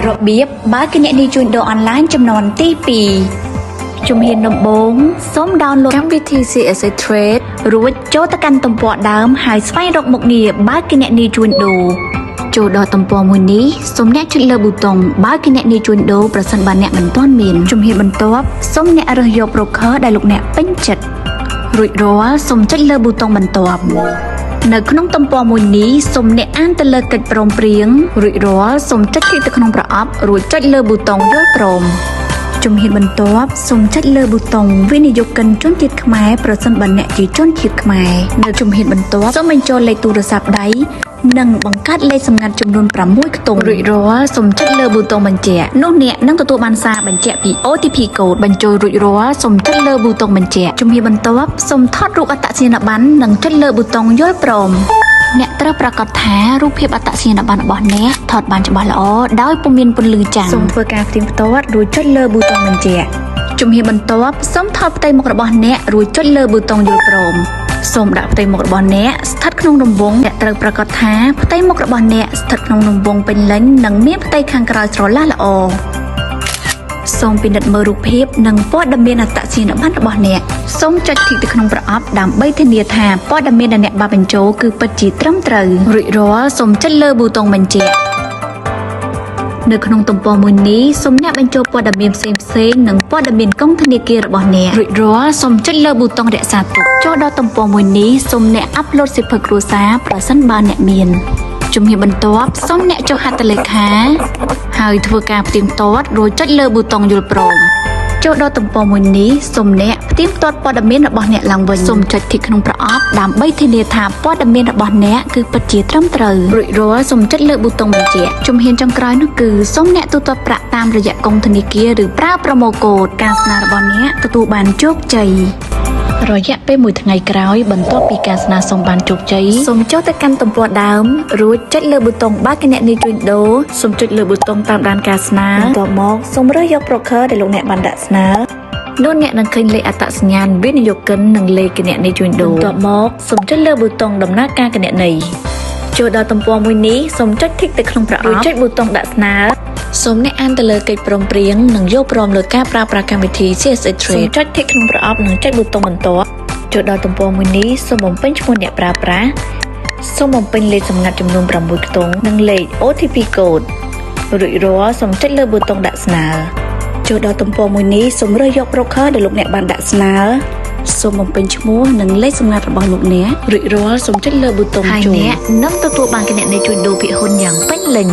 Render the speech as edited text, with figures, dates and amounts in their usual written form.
របៀបបើគណនីជួញដូរអនឡាញចំនួនទី2ជំហានដំបូងសូម download កម្មវិធី CSA Trade រួចចូលទៅកាន់ទំព័រដើមហើយស្វែងរកមុខងារបើគណនីជួញដូរចូលដល់ទំព័រមួយនេះសូមអ្នកចុចលើប៊ូតុងបើគណនីជួញដូរប្រសិនបើអ្នកមិនទាន់មានជំហានបន្ទាប់សូមអ្នករើសយក broker ដែលលោកអ្នកពេញចិត្តរួចរាល់សូមចុចលើប៊ូតុងបន្ទាប់នៅក្នុងទំព័រមួយនេះសូមអ្នកអានទៅលើកិច្ចព្រមព្រៀងរួចរាល់សូមចុចคลิกទៅក្នុងប្រអប់រួចចុចលើប៊ូតុងយល់ព្រមជំហានបន្ទាប់សូមចុចលើប៊ូតុងវិនិយោគិនជនជាតិខ្មែរប្រសិនបើអ្នកជាជនជាតិខ្មែរនៅជំហានបន្ទាប់សូមបញ្ចូលលេខទូរស័ព្ទដៃនិងបង្កើតលេខសម្ងាត់ចំនួន6ខ្ទង់រួចរាល់សូមចុចលើប៊ូតុងបញ្ជាក់នោះអ្នកនឹងទទួលបានសារបញ្ជាក់ពី OTP code បញ្ចូលរួចរាល់សូមចុចលើប៊ូតុងបញ្ជាក់ជំហានបន្ទាប់សូមថតរូបអត្តសញ្ញាណប័ណ្ណនិងចុចលើប៊ូតុងយល់ព្រមអ្នកត្រូវប្រាកដថារូបភាពអត្តសញ្ញាណប័ណ្ណរបស់អ្នកថតបានច្បាស់ល្អដោយពុំមានពន្លឺចាំងសូមធ្វើការផ្ទៀងផ្ទាត់រួចចុចលើប៊ូតុងបញ្ជាក់ជំហានបន្ទាប់សូមថតផ្ទៃមុខរបស់អ្នករួចចុចលើប៊ូតុងយល់ព្រមសូមដាក់ផ្ទៃមុខរបស់អ្នកស្ថិតក្នុងរង្វង់អ្នកត្រូវប្រាកដថាផ្ទៃមុខរបស់អ្នកស្ថិតក្នុងរង្វង់ពេញលេញនិងមានផ្ទៃខាងក្រោយស្រឡះល្អសូមពិនិត្យមើលរូបភាពនិងព័ត៌មានអត្តសញ្ញាណប័ណ្ណរបស់អ្នកសូមចុចទីទៅក្នុងប្រអប់ដើម្បីធានាថាព័ត៌មានដែលអ្នកបានបញ្ចូលគឺពិតជាត្រឹមត្រូវរួចរាល់សូមចុចលើប៊ូតុងបញ្ជាក់នៅក្នុងទំព័រមួយនេះសូមអ្នកបញ្ចូលព័ត៌មានផ្សេងៗនិងព័ត៌មានកងធនាគាររបស់អ្នករួចរាល់សូមចុចលើប៊ូតុងរក្សាទុកចូលដល់ទំព័រមួយនេះសូមអ្នកអាប់ឡូតសៀវភៅគ្រួសារប្រសិនបើអ្នកមានជំហានបន្ទាប់សូមអ្នកចុចហត្ថលេខាហើយធ្វើការផ្ទៀងផ្ទាត់រួចចុចលើប៊ូតុងយល់ព្រមចូលដល់ទំព័រមួយនេះសូមអ្នកផ្ទៀងផ្ទាត់ព័ត៌មានរបស់អ្នកឡើងវិញសូមចុចទីក្នុងប្រអប់ដើម្បីធានាថាព័ត៌មានរបស់អ្នកគឺពិតជាត្រឹមត្រូវរួចរាល់សូមចុចលើប៊ូតុងបញ្ជាក់ជំហានចុងក្រោយនោះគឺសូមអ្នកទូទាត់ប្រាក់តាមរយៈកងធនាគារឬប្រើ promo code ការស្នើរបស់អ្នកទទួលបានជោគជ័យរយៈពេល1ថ្ងៃក្រោយបន្ទាប់ពីការស្នើសុំបានជោគជ័យសូមចូលទៅកាន់ទំព័រដើមរួចចុចលើប៊ូតុងបើគណនីជួញដូរសូមចុចលើប៊ូតុងតាមដានការស្នើបន្ទាប់មកសូមរើសយក broker ដែលលោកអ្នកបានដាក់ស្នើនោះអ្នកនឹងឃើញលេខអត្តសញ្ញាណវិនិយោគិននិងលេខគណនីជួញដូរបន្ទាប់មកសូមចុចលើប៊ូតុងដំណើរការគណនីចូលដល់ទំព័រមួយនេះសូមចុច tick ទៅក្នុងប្រអប់រួចចុចប៊ូតុងដាក់ស្នើសូមអ្នកអានទៅលើកិច្ចព្រមព្រៀងនិងយល់ព្រមលើការប្រើប្រាស់កម្មវិធី CSA Trade សូមចុច tick ក្នុងប្រអប់និងចុចប៊ូតុងបន្ទាប់ចូលដល់ទំព័រមួយនេះសូមបំពេញឈ្មោះអ្នកប្រើប្រាស់សូមបំពេញលេខសម្ងាត់ចំនួន6ខ្ទង់និងលេខ OTP code រួចរាល់សូមចុចលើប៊ូតុងដាក់ស្នើចូលដល់ទំព័រមួយនេះសូមរើសយក broker ដែលលោកអ្នកបានដាក់ស្នើសូមបំពេញឈ្មោះនិងលេខសម្ងាត់របស់លោកអ្នករួចរាល់សូមចុចលើប៊ូតុងចូលហើយអ្នកនឹងទទួលបានគណនីជួញដូរភាគហ៊ុនយ៉ាងពេញលេញ